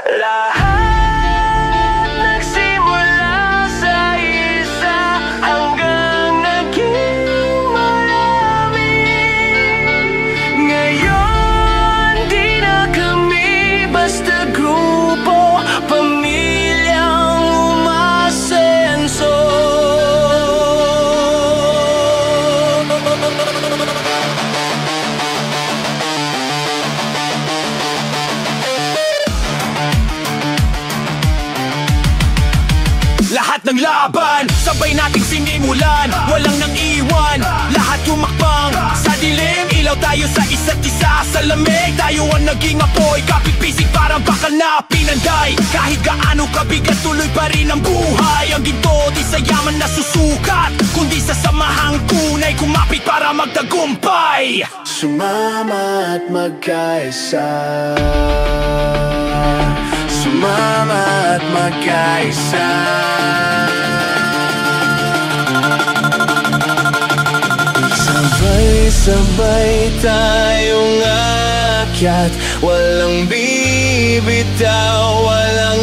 Lahat nagsimula sa isa hanggang naging marami. Ngayon di na kami basta grupo, pamilyang umasenso. Lahat ng laban, sabay nating sinimulan, walang nang iwan, lahat tumakbang sa dilim, ilaw tayo sa isa't isa. Sa lamig, tayo ang naging apoy, kapit-pisig parang bakal na pinanday. Kahit gaano kabigat, tuloy pa rin ang buhay. Ang ginto, di sa yaman na susukat, kundi sa samahang tunay, kumapit para magtagumpay. Sumama at magkaisa, sumama at magkaisa. Sabay-sabay tayong akyat, walang bibitaw, walang